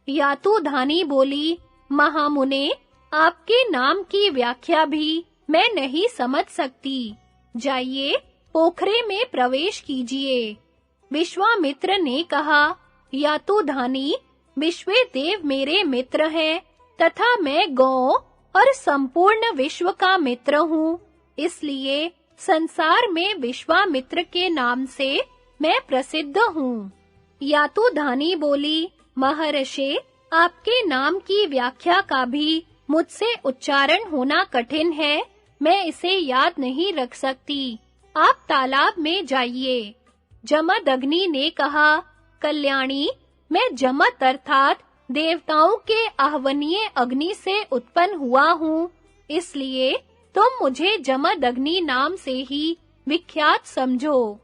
यातुधानी बोली, महामुने, आपके नाम की व्याख्या भी मैं नहीं समझ सकती। जाइए, पोखरे में प्रवेश कीजिए। विश्वामित्र ने कहा, यातुधानी, विश्वेदेव मेरे मित्र हैं तथा मैं गौ और संपूर्ण विश्व का मित्र हूँ। इसलिए संसार में विश्वामित्र के नाम से मैं प्रसिद्ध हूँ। यातुधानी बोली, महर्षि, आपके नाम की व्याख्या का भी मुझसे उच्चारण होना कठिन है। मैं इसे याद नहीं रख सकती। आप तालाब में जाइए। जमदग्नि ने कहा, कल्याणी, मैं जमत अर्थात देवताओं के आह्वनीय अग्नि से उत्पन्न हुआ हूँ। इसलिए तुम मुझे जमदग्नि नाम से ही विख्यात समझो।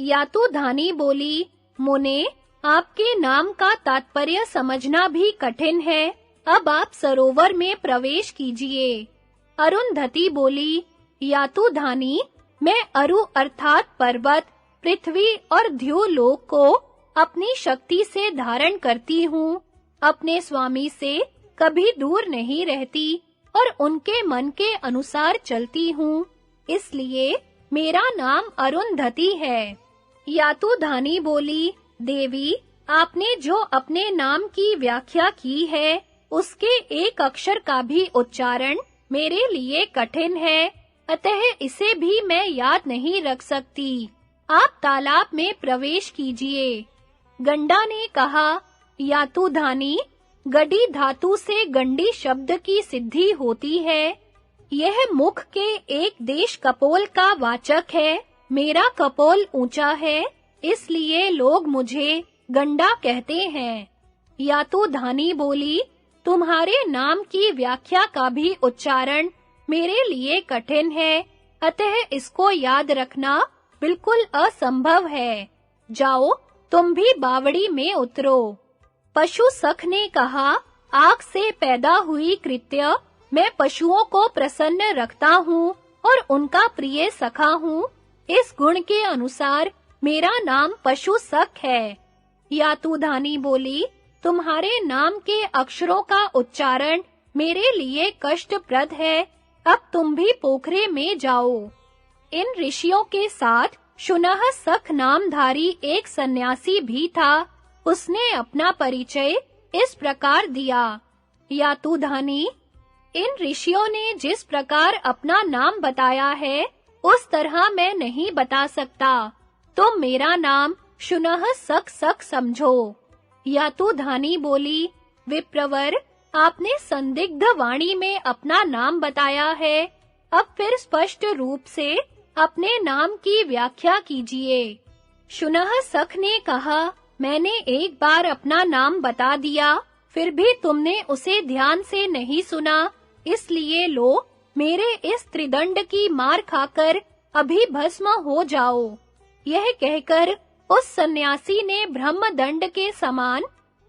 यातुधानी बोली, मुने, आपके नाम का तात्पर्य समझना भी कठिन है। अब आप सरोवर में प्रवेश कीजिए। अरुंधति बोली, यातुधानी, मैं अरु अर्थात पर्वत, पृथ्वी और द्युलोक को अपनी शक्ति से धारण करती हूँ। अपने स्वामी से कभी दूर नहीं रहती और उनके मन के अनुसार चलती हूँ। इसलिए मेरा नाम अरुंधति है। यातुधानी बोली, देवी, आपने जो अपने नाम की व्याख्या की है, उसके एक अक्षर का भी उच्चारण मेरे लिए कठिन है, अतः इसे भी मैं याद नहीं रख सकती। आप तालाब में प्रवेश कीजिए। गंडा ने कहा, यातुधानी, गडी धातु से गंडी शब्द की सिद्धि होती है। यह मुख के एक देश कपोल का वाचक है। मेरा कपोल ऊंचा है, इसलिए लोग मुझे गंडा कहते हैं। यातुधानी बोली, तुम्हारे नाम की व्याख्या का भी उच्चारण मेरे लिए कठिन है, अतः इसको याद रखना बिल्कुल असंभव है। जाओ, तुम भी बावड़ी में उतरो। पशु सख ने कहा, आग से पैदा हुई कृत्य मैं पशुओं को प्रसन्न रखता हूँ और उनका प्रिय सखा हूँ। इस गुण के अनुसार मेरा नाम पशु सख है। यातुधानी बोली, तुम्हारे नाम के अक्षरों का उच्चारण मेरे लिए कष्टप्रद है। अब तुम भी पोखरे में जाओ। इन ऋषियों के साथ शुनह सख नामधारी एक सन्यासी भी था। उसने अपना परिचय इस प्रकार दिया, यातुधानी, इन ऋषियों ने जिस प्रकार अपना नाम बताया है, उस तरह मैं नहीं बता सकता। तुम मेरा नाम शुनह सख समझो। यातुधानी बोली, विप्रवर, आपने संदिग्ध वाणी में अपना नाम बताया है। अब फिर स्पष्ट रूप से अपने नाम की व्याख्या कीजिए। शुनह सख ने कहा, मैंने एक बार अपना नाम बता दिया, फिर भी तुमने उसे ध्यान से नहीं सुना। इसलिए लो, मेरे इस त्रिदंड की मार खाकर अभी भस्म हो जाओ। यह कहकर उस सन्यासी ने ब्रह्मदंड के समान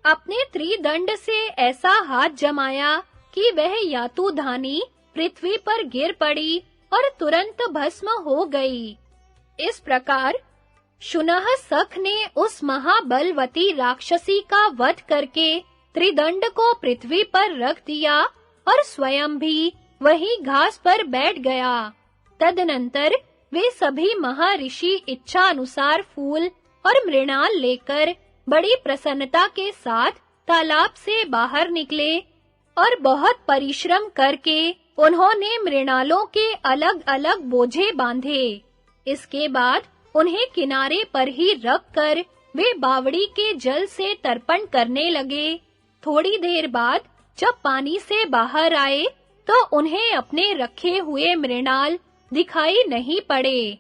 अपने त्रिदंड से ऐसा हाथ जमाया कि वह यातुधानी पृथ्वी पर गिर पड़ी और तुरंत भस्म हो गई। इस प्रकार शुनह सख ने उस महाबलवती राक्षसी का वध करके त्रिदंड को पृथ्वी पर रख दिया और स्वयं भी वही घास पर बैठ गया। तदनंतर वे सभी महर्षि इच्छा अनुसार फूल और मृणाल लेकर बड़ी प्रसन्नता के साथ तालाब से बाहर निकले और बहुत परिश्रम करके उन्होंने मृणालों के अलग-अलग बोझे बांधे। इसके बाद उन्हें किनारे पर ही रखकर वे बावड़ी के जल से तर्पण करने लगे। थोड़ी देर बाद जब पानी से बाहर आए तो उन्हें अपने रखे हुए मृणाल दिखाई नहीं पड़े।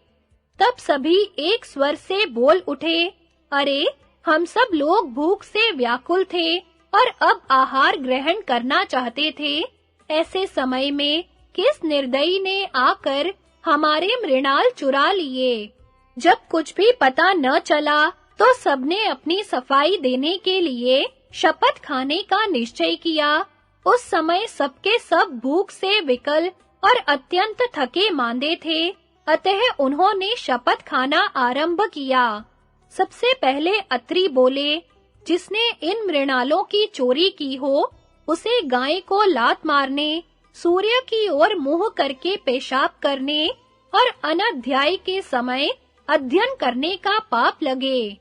तब सभी एक स्वर से बोल उठे, अरे, हम सब लोग भूख से व्याकुल थे और अब आहार ग्रहण करना चाहते थे। ऐसे समय में किस निर्दयी ने आकर हमारे मृणाल चुरा लिए। जब कुछ भी पता न चला तो सबने अपनी सफाई देने के लिए शपथ खाने का निश्चय किया। उस समय सबके सब भूख से विकल और अत्यंत थके मांदे थे, अतः उन्होंने शपथ खाना आरंभ किया। सबसे पहले अत्रि बोले, जिसने इन मृणालों की चोरी की हो, उसे गाय को लात मारने, सूर्य की ओर मुंह करके पेशाब करने और अनध्याय के समय अध्ययन करने का पाप लगे।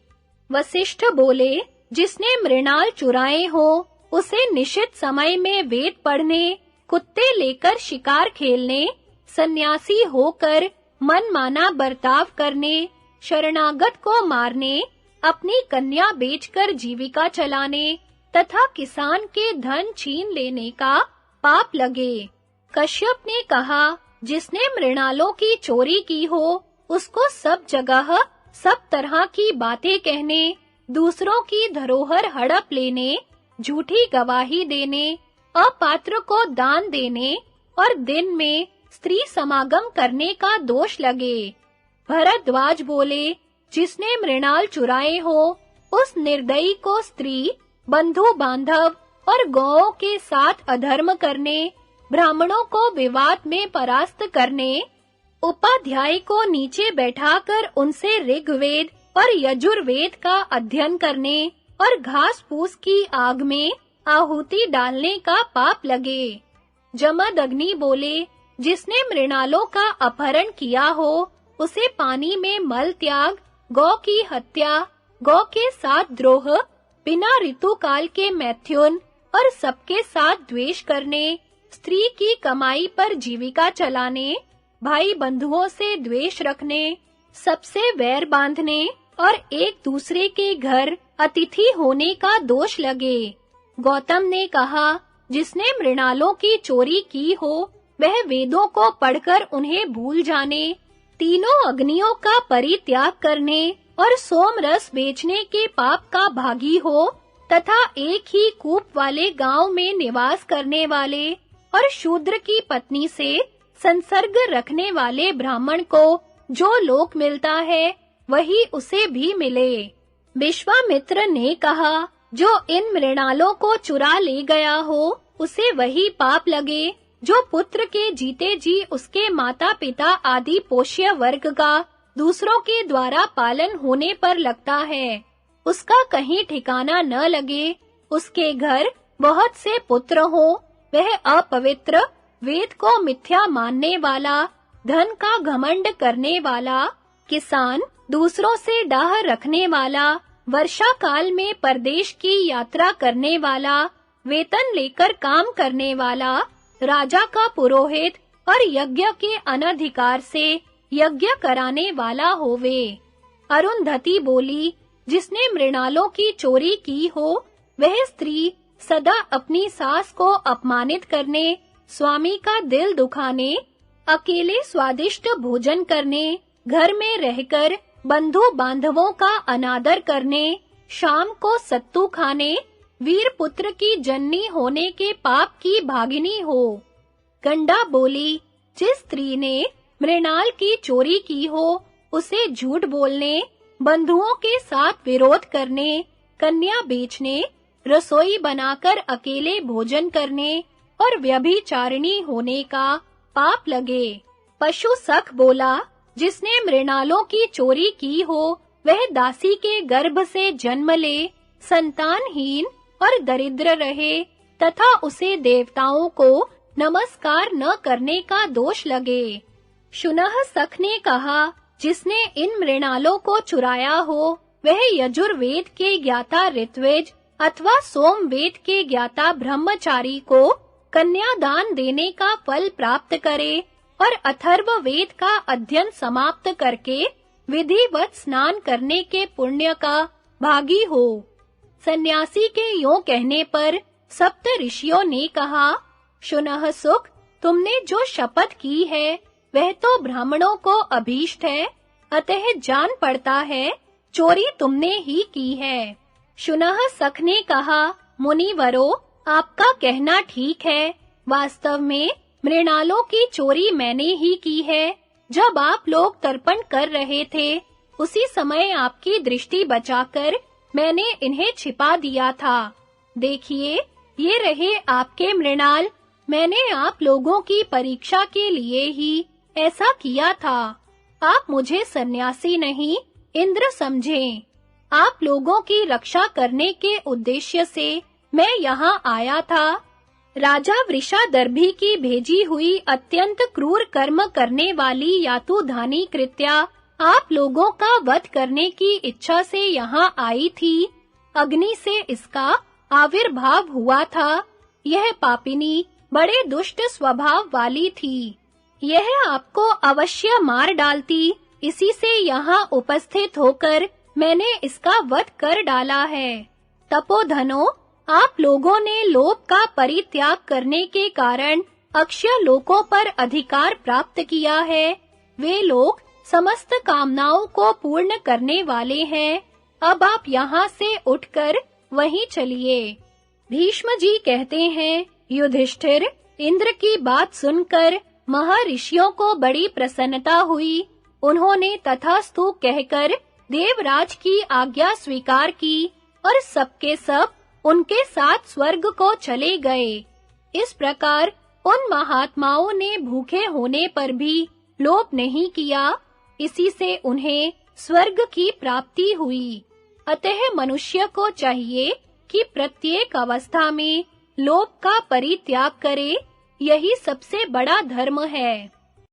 वशिष्ठ बोले, जिसने मृणाल चुराए हो, उसे निश्चित समय में वेद पढ़ने, कुत्ते लेकर शिकार खेलने, सन्यासी होकर मनमाना बर्ताव करने, शरणागत को मारने, अपनी कन्या बेचकर जीविका चलाने तथा किसान के धन छीन लेने का पाप लगे। कश्यप ने कहा, जिसने मृणालों की चोरी की हो, उसको सब जगह सब तरह की बातें कहने, दूसरों की धरोहर हड़प लेने, झूठी गवाही देने, अपात्र को दान देने और दिन में स्त्री समागम करने का दोष लगे। भरद्वाज बोले, जिसने मृणाल चुराए हो, उस निर्दयी को स्त्री, बंधु बांधव और गौओं के साथ अधर्म करने, ब्राह्मणों को विवाद में परास्त करने, उपाध्याय को नीचे बैठाकर उनसे ऋग्वेद और यजुर्वेद का अध्ययन करने और घास फूस की आग में आहुति डालने का पाप लगे। जमदग्नि बोले, जिसने मृणालों का अपहरण किया हो, उसे पानी में मल त्याग, गौ की हत्या, गौ के साथ द्रोह, बिना ऋतुकाल के मैथुन और सबके साथ द्वेष करने, स्त्री की कमाई पर जीविका चलाने, भाई बंधुओं से द्वेष रखने, सबसे वैर बांधने और एक दूसरे के घर अतिथि होने का दोष लगे। गौतम ने कहा, जिसने मृणालों की चोरी की हो, वह वेदों को पढ़कर उन्हें भूल जाने, तीनों अग्नियों का परित्याग करने और सोम रस बेचने के पाप का भागी हो तथा एक ही कूप वाले गांव में निवास करने वाले और शूद्र की पत्नी से संसर्ग रखने वाले ब्राह्मण को जो लोक मिलता है, वही उसे भी मिले। विश्वामित्र ने कहा, जो इन मृणालों को चुरा ले गया हो, उसे वही पाप लगे जो पुत्र के जीते जी उसके माता-पिता आदि पोष्य वर्ग का दूसरों के द्वारा पालन होने पर लगता है। उसका कहीं ठिकाना न लगे, उसके घर बहुत से पुत्र हो, वह अपवित्र, वेद को मिथ्या मानने वाला, धन का घमंड करने वाला, किसान, दूसरों से डाह रखने वाला, वर्षा काल में परदेश की यात्रा करने वाला, वेतन लेकर काम करने वाला, राजा का पुरोहित और यज्ञ के अनधिकार से यज्ञ कराने वाला होवे। अरुंधति बोली, जिसने मृणालों की चोरी की हो, वह स्त्री सदा अपनी सास को अपमानित करने, स्वामी का दिल दुखाने, अकेले स्वादिष्ट भोजन करने, घर में रहकर बंधु बांधवों का अनादर करने, शाम को सत्तू खाने, वीर पुत्र की जननी होने के पाप की भागिनी हो। गंडा बोली, जिस स्त्री ने मृणाल की चोरी की हो, उसे झूठ बोलने, बंधुओं के साथ विरोध करने, कन्या बेचने, रसोई बनाकर अकेले भोजन करने और व्यभिचारिणी होने का पाप लगे। पशु सख बोला, जिसने मृणालों की चोरी की हो, वह दासी के गर्भ से जन्म ले, संतानहीन और दरिद्र रहे तथा उसे देवताओं को नमस्कार न करने का दोष लगे। शुनह सख ने कहा, जिसने इन मृणालों को चुराया हो, वह यजुर्वेद के ज्ञाता ऋत्विज अथवा सोमवेद के ज्ञाता ब्रह्मचारी को कन्यादान देने का फल प्राप्त करे और अथर्ववेद का अध्ययन समाप्त करके विधिवत स्नान करने के पुण्य का भागी हो। सन्यासी के यों कहने पर सप्त ऋषियों ने कहा, शुनह सुख, तुमने जो शपथ की है वह तो ब्राह्मणों को अभीष्ट है, अतः जान पड़ता है चोरी तुमने ही की है। शुनह सख ने कहा, मुनिवरो, आपका कहना ठीक है, वास्तव में मृणालों की चोरी मैंने ही की है। जब आप लोग तर्पण कर रहे थे, उसी समय आपकी दृष्टि बचाकर मैंने इन्हें छिपा दिया था। देखिए, ये रहे आपके मृणाल। मैंने आप लोगों की परीक्षा के लिए ही ऐसा किया था। आप मुझे सन्यासी नहीं, इंद्र समझें। आप लोगों की रक्षा करने के उद्देश्य से मैं यहाँ आया था। राजा वृषादर्भी की भेजी हुई अत्यंत क्रूर कर्म करने वाली यातुधानी कृत्या आप लोगों का वध करने की इच्छा से यहाँ आई थी। अग्नि से इसका आविर्भाव हुआ था। यह पापिनी बड़े दुष्ट स्वभाव वाली थी। यह आपको अवश्य मार डालती, इसी से यहाँ उपस्थित होकर मैंने इसका वध कर डाला है। तपोधनो, आप लोगों ने लोभ का परित्याग करने के कारण अक्षय लोकों पर अधिकार प्राप्त किया है। वे लोग समस्त कामनाओं को पूर्ण करने वाले हैं। अब आप यहाँ से उठकर वहीं चलिए। भीष्म जी कहते हैं, युधिष्ठिर, इंद्र की बात सुनकर महर्षियों को बड़ी प्रसन्नता हुई। उन्होंने तथास्तु कहकर देवराज की आज्ञा स्वीकार की और सबके सब उनके साथ स्वर्ग को चले गए। इस प्रकार उन महात्माओं ने भूखे होने पर भी लोभ नहीं किया, इसी से उन्हें स्वर्ग की प्राप्ति हुई। अतः मनुष्य को चाहिए कि प्रत्येक अवस्था में लोभ का परित्याग करे, यही सबसे बड़ा धर्म है।